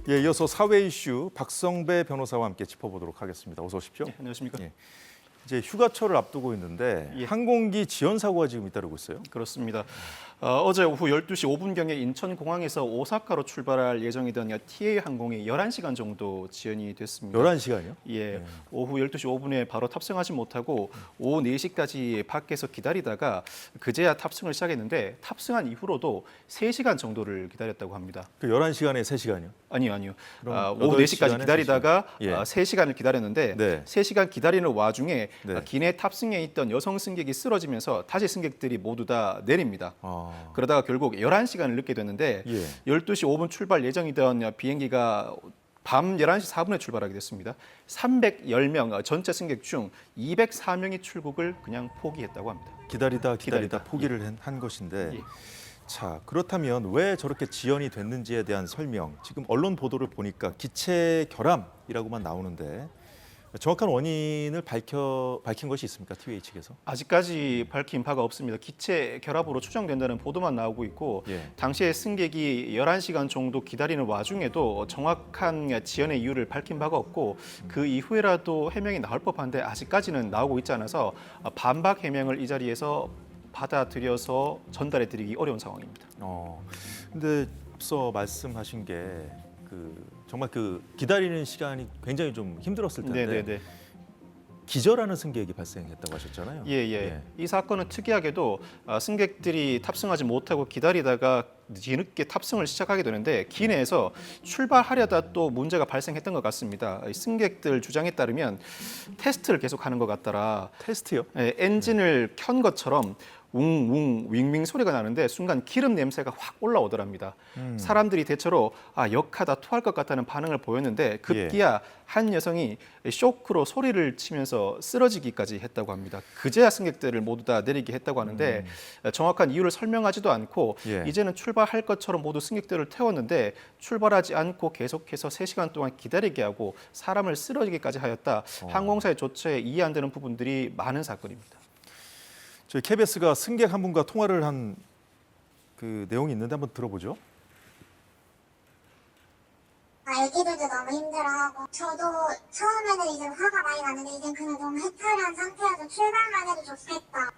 예, 이어서 사회 이슈 박성배 변호사와 함께 짚어보도록 하겠습니다. 어서 오십시오. 네, 안녕하십니까? 예, 이제 휴가철을 앞두고 있는데 예. 항공기 지연 사고가 지금 잇따르고 있어요. 그렇습니다. 어제 오후 12시 5분경에 인천공항에서 오사카로 출발할 예정이던 TA 항공이 11시간 정도 지연이 됐습니다. 11시간이요? 예, 오후 12시 5분에 바로 탑승하지 못하고 오후 4시까지 밖에서 기다리다가 그제야 탑승을 시작했는데 탑승한 이후로도 3시간 정도를 기다렸다고 합니다. 그 11시간에 3시간이요? 아니요. 그럼 오후 4시까지 8시간에 기다리다가 3시간. 예. 3시간을 기다렸는데 네. 3시간 기다리는 와중에 네. 기내 탑승에 있던 여성 승객이 쓰러지면서 다시 승객들이 모두 다 내립니다. 그러다가 결국 11시간을 늦게 됐는데 예. 12시 5분 출발 예정이던 비행기가 밤 11시 4분에 출발하게 됐습니다. 310명 전체 승객 중 204명이 출국을 그냥 포기했다고 합니다. 기다리다 포기를 한 것인데 예. 자, 그렇다면 왜 저렇게 지연이 됐는지에 대한 설명, 지금 언론 보도를 보니까 기체 결함이라고만 나오는데 정확한 원인을 밝힌 것이 있습니까? TWA 측에서? 아직까지 밝힌 바가 없습니다. 기체 결합으로 추정된다는 보도만 나오고 있고 예. 당시에 승객이 11시간 정도 기다리는 와중에도 정확한 지연의 이유를 밝힌 바가 없고 그 이후에라도 해명이 나올 법한데 아직까지는 나오고 있지 않아서 반박 해명을 이 자리에서 받아들여서 전달해 드리기 어려운 상황입니다. 근데 앞서 말씀하신 게 정말 기다리는 시간이 굉장히 좀 힘들었을 텐데 네네네. 기절하는 승객이 발생했다고 하셨잖아요. 예. 이 사건은 특이하게도 승객들이 탑승하지 못하고 기다리다가 뒤늦게 탑승을 시작하게 되는데 기내에서 출발하려다 또 문제가 발생했던 것 같습니다. 이 승객들 주장에 따르면 테스트를 계속하는 것 같더라. 테스트요? 예, 엔진을 켠 것처럼 웅웅 윙윙 소리가 나는데 순간 기름 냄새가 확 올라오더랍니다. 사람들이 대체로 역하다 토할 것 같다는 반응을 보였는데 급기야 한 여성이 쇼크로 소리를 치면서 쓰러지기까지 했다고 합니다. 그제야 승객들을 모두 다 내리게 했다고 하는데 정확한 이유를 설명하지도 않고 예. 이제는 출발할 것처럼 모두 승객들을 태웠는데 출발하지 않고 계속해서 3시간 동안 기다리게 하고 사람을 쓰러지게까지 하였다. 항공사의 조처에 이해 안 되는 부분들이 많은 사건입니다. 저희 KBS가 승객 한 분과 통화를 한 그 내용이 있는데 한번 들어보죠. 애기들도 너무 힘들어하고 저도 처음에는 이제 화가 많이 나는데 이제 그냥 너무 해탈한 상태여서 출발만 해도 좋겠다.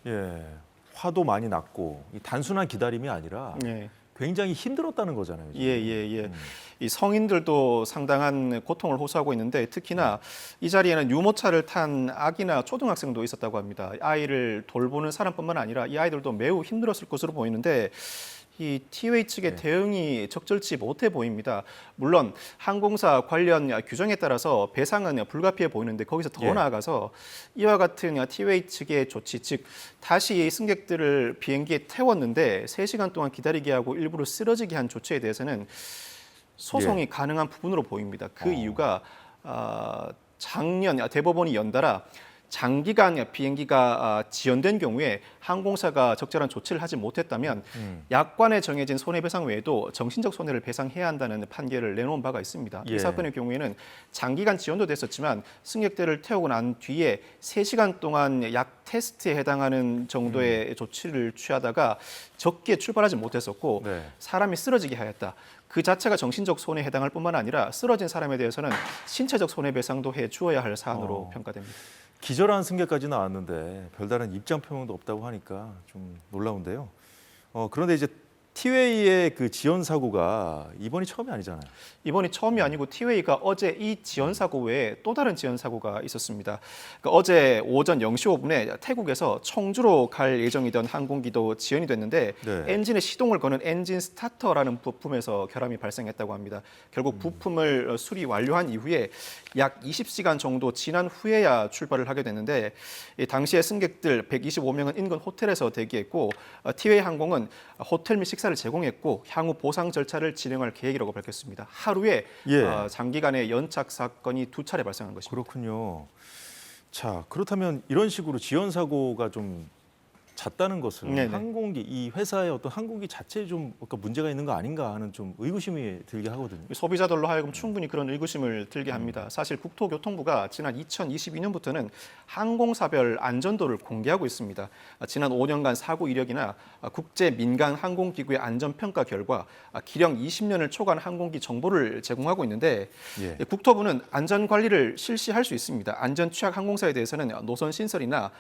예, 화도 많이 났고 이 단순한 기다림이 아니라 네. 굉장히 힘들었다는 거잖아요. 지금. 예. 이 성인들도 상당한 고통을 호소하고 있는데 특히나 이 자리에는 유모차를 탄 아기나 초등학생도 있었다고 합니다. 아이를 돌보는 사람뿐만 아니라 이 아이들도 매우 힘들었을 것으로 보이는데 이 TWA 측의 대응이 적절치 못해 보입니다. 물론 항공사 관련 규정에 따라서 배상은 불가피해 보이는데 거기서 더 나아가서 이와 같은 TWA 측의 조치, 즉 다시 승객들을 비행기에 태웠는데 3시간 동안 기다리게 하고 일부러 쓰러지게 한 조치에 대해서는 소송이 가능한 부분으로 보입니다. 그 이유가 작년 대법원이 연달아 장기간 비행기가 지연된 경우에 항공사가 적절한 조치를 하지 못했다면 약관에 정해진 손해배상 외에도 정신적 손해를 배상해야 한다는 판결을 내놓은 바가 있습니다. 이 사건의 경우에는 장기간 지연도 됐었지만 승객들을 태우고 난 뒤에 3시간 동안 약 테스트에 해당하는 정도의 조치를 취하다가 적기에 출발하지 못했었고 사람이 쓰러지게 하였다. 그 자체가 정신적 손해에 해당할 뿐만 아니라 쓰러진 사람에 대해서는 신체적 손해배상도 해 주어야 할 사안으로 평가됩니다. 기절한 승객까지 나왔는데 별다른 입장 표명도 없다고 하니까 좀 놀라운데요. 그런데 이제 TWA의 그 지연 사고가 이번이 처음이 아니잖아요. 이번이 처음이 아니고 TWA가 어제 이 지연 사고 외에 또 다른 지연 사고가 있었습니다. 그러니까 어제 오전 0시 5분에 태국에서 청주로 갈 예정이던 항공기도 지연이 됐는데 엔진의 시동을 거는 엔진 스타터라는 부품에서 결함이 발생했다고 합니다. 결국 부품을 수리 완료한 이후에 약 20시간 정도 지난 후에야 출발을 하게 됐는데 당시에 승객들 125명은 인근 호텔에서 대기했고 TWA 항공은 호텔 및 식사를 제공했고 향후 보상 절차를 진행할 계획이라고 밝혔습니다. 하루에 장기간의 연착 사건이 2차례 발생한 것입니다. 그렇군요. 자, 그렇다면 이런 식으로 지연 사고가 좀 잦다는 것은 네네. 항공기 이 회사의 어떤 항공기 자체에 좀 뭔가 문제가 있는 거 아닌가 하는 좀 의구심이 들게 하거든요. 소비자들로 하여금 충분히 그런 의구심을 들게 합니다. 사실 국토교통부가 지난 2022년부터는 항공사별 안전도를 공개하고 있습니다. 지난 5년간 사고 이력이나 국제 민간 항공기구의 안전평가 결과 기령 20년을 초과한 항공기 정보를 제공하고 있는데 예. 국토부는 안전관리를 실시할 수 있습니다. 안전 취약 항공사에 대해서는 노선 신설이나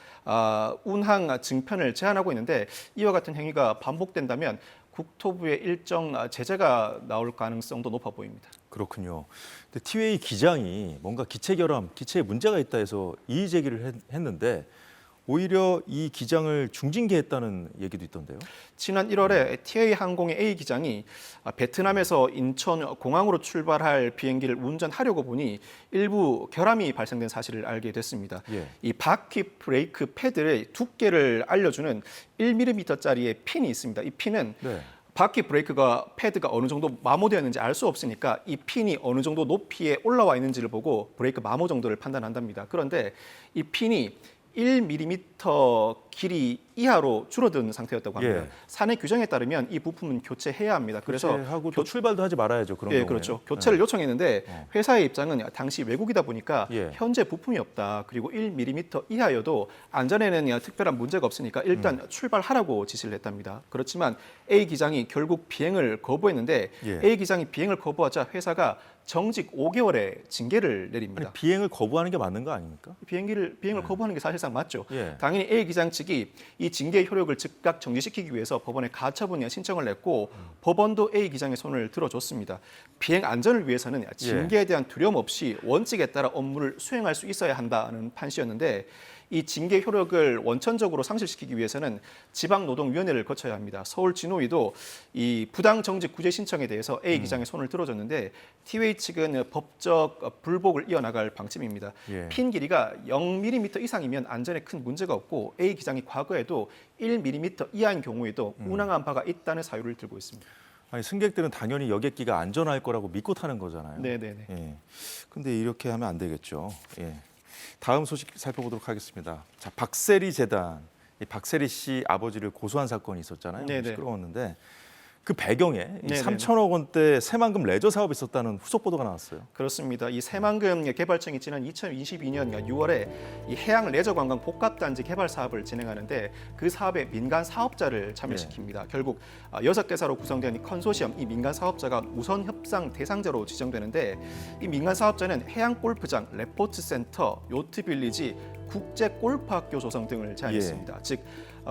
운항 증편을 제한하고 있는데 이와 같은 행위가 반복된다면 국토부의 일정 제재가 나올 가능성도 높아 보입니다. 그렇군요. 근데 티웨이 기장이 뭔가 기체 결함, 기체에 문제가 있다 해서 이의 제기를 했는데 오히려 이 기장을 중징계했다는 얘기도 있던데요. 지난 1월에 TA 항공의 A 기장이 베트남에서 인천 공항으로 출발할 비행기를 운전하려고 보니 일부 결함이 발생된 사실을 알게 됐습니다. 예. 이 바퀴 브레이크 패드의 두께를 알려주는 1mm짜리의 핀이 있습니다. 이 핀은 네. 바퀴 브레이크가 패드가 어느 정도 마모되었는지 알 수 없으니까 이 핀이 어느 정도 높이에 올라와 있는지를 보고 브레이크 마모 정도를 판단한답니다. 그런데 이 핀이 1mm 길이 이하로 줄어든 상태였다고 합니다. 예. 사내 규정에 따르면 이 부품은 교체해야 합니다. 그래서 하고 또 출발도 하지 말아야죠. 그런 예, 경우에는. 그렇죠. 교체를 요청했는데 회사의 입장은 당시 외국이다 보니까 예. 현재 부품이 없다. 그리고 1mm 이하여도 안전에는 특별한 문제가 없으니까 일단 출발하라고 지시를 했답니다. 그렇지만 A 기장이 결국 비행을 거부했는데 예. A 기장이 비행을 거부하자 회사가 정직 5개월의 징계를 내립니다. 아니, 비행을 거부하는 게 맞는 거 아닙니까? 비행을 거부하는 게 사실상 맞죠. 예. 당연히 A 기장 측이 이 징계 효력을 즉각 정지시키기 위해서 법원에 가처분 신청을 냈고 법원도 A 기장의 손을 들어줬습니다. 비행 안전을 위해서는 징계에 대한 두려움 없이 원칙에 따라 업무를 수행할 수 있어야 한다는 판시였는데 이 징계 효력을 원천적으로 상실시키기 위해서는 지방노동위원회를 거쳐야 합니다. 서울진호위도 이 부당 정직 구제 신청에 대해서 A 기장의 손을 들어줬는데 티웨이 측은 법적 불복을 이어나갈 방침입니다. 예. 핀 길이가 0mm 이상이면 안전에 큰 문제가 없고 A 기장이 과거에도 1mm 이하인 경우에도 운항한 바가 있다는 사유를 들고 있습니다. 아니 승객들은 당연히 여객기가 안전할 거라고 믿고 타는 거잖아요. 네네네. 예. 근데 이렇게 하면 안 되겠죠. 예. 다음 소식 살펴보도록 하겠습니다. 자, 박세리 재단, 이 박세리 씨 아버지를 고소한 사건이 있었잖아요. 네네. 시끄러웠는데 그 배경에 이 네네. 3천억 원대 새만금 레저 사업이 있었다는 후속 보도가 나왔어요. 그렇습니다. 이 새만금 개발청이 지난 2022년 6월에 이 해양 레저 관광 복합단지 개발 사업을 진행하는데 그 사업에 민간 사업자를 참여시킵니다. 결국 6개사로 구성된 이 컨소시엄 이 민간 사업자가 우선 협상 대상자로 지정되는데 이 민간 사업자는 해양 골프장, 레포트 센터, 요트 빌리지, 국제 골프학교 조성 등을 제안했습니다. 즉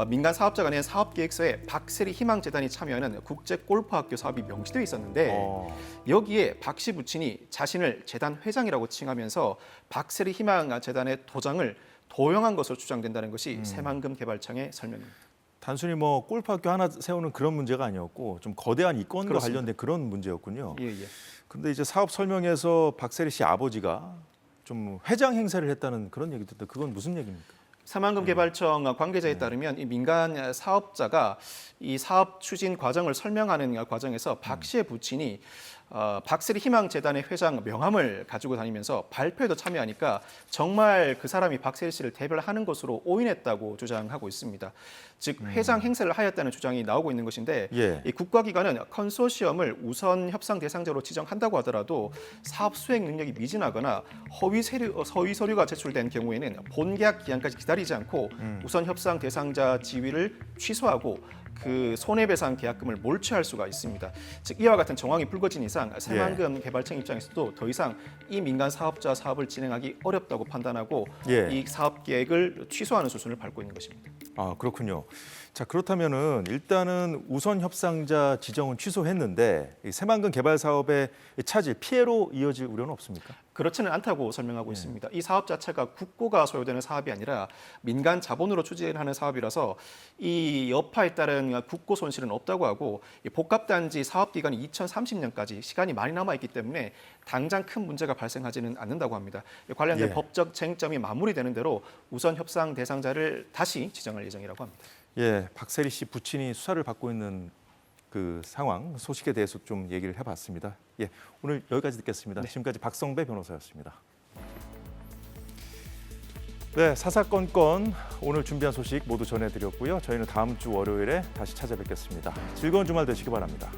민간 사업자가 낸 사업 계획서에 박세리 희망재단이 참여하는 국제 골프학교 사업이 명시되어 있었는데 여기에 박 씨 부친이 자신을 재단 회장이라고 칭하면서 박세리 희망재단의 도장을 도용한 것으로 주장된다는 것이 새만금 개발청의 설명입니다. 단순히 뭐 골프학교 하나 세우는 그런 문제가 아니었고 좀 거대한 이권과 그렇습니다. 관련된 그런 문제였군요. 예. 근데 이제 사업 설명에서 박세리 씨 아버지가 좀 회장 행세를 했다는 그런 얘기 듣는데 그건 무슨 얘기입니까? 새만금 개발청 관계자에 따르면 이 민간 사업자가 이 사업 추진 과정을 설명하는 과정에서 박 씨의 부친이 박세리 희망재단의 회장 명함을 가지고 다니면서 발표에도 참여하니까 정말 그 사람이 박세리 씨를 대별하는 것으로 오인했다고 주장하고 있습니다. 즉 회장 행세를 하였다는 주장이 나오고 있는 것인데 예. 이 국가기관은 컨소시엄을 우선 협상 대상자로 지정한다고 하더라도 사업 수행 능력이 미진하거나 허위 서류가 제출된 경우에는 본계약 기한까지 기다리지 않고 우선 협상 대상자 지위를 취소하고 그 손해배상 계약금을 몰취할 수가 있습니다. 즉 이와 같은 정황이 불거진 이상 새만금 개발청 입장에서도 더 이상 이 민간 사업자 사업을 진행하기 어렵다고 판단하고 이 사업 계획을 취소하는 수순을 밟고 있는 것입니다. 아, 그렇군요. 자, 그렇다면은 일단은 우선 협상자 지정은 취소했는데 이 새만금 개발 사업의 차질 피해로 이어질 우려는 없습니까? 그렇지는 않다고 설명하고 있습니다. 이 사업 자체가 국고가 소요되는 사업이 아니라 민간 자본으로 추진하는 사업이라서 이 여파에 따른 국고 손실은 없다고 하고 이 복합단지 사업 기간이 2030년까지 시간이 많이 남아 있기 때문에 당장 큰 문제가 발생하지는 않는다고 합니다. 관련된 법적 쟁점이 마무리되는 대로 우선 협상 대상자를 다시 지정할 예정이라고 합니다. 예, 박세리 씨 부친이 수사를 받고 있는 그 상황 소식에 대해서 좀 얘기를 해봤습니다. 예, 오늘 여기까지 듣겠습니다. 지금까지 박성배 변호사였습니다. 네, 사사건건 오늘 준비한 소식 모두 전해드렸고요. 저희는 다음 주 월요일에 다시 찾아뵙겠습니다. 즐거운 주말 되시기 바랍니다.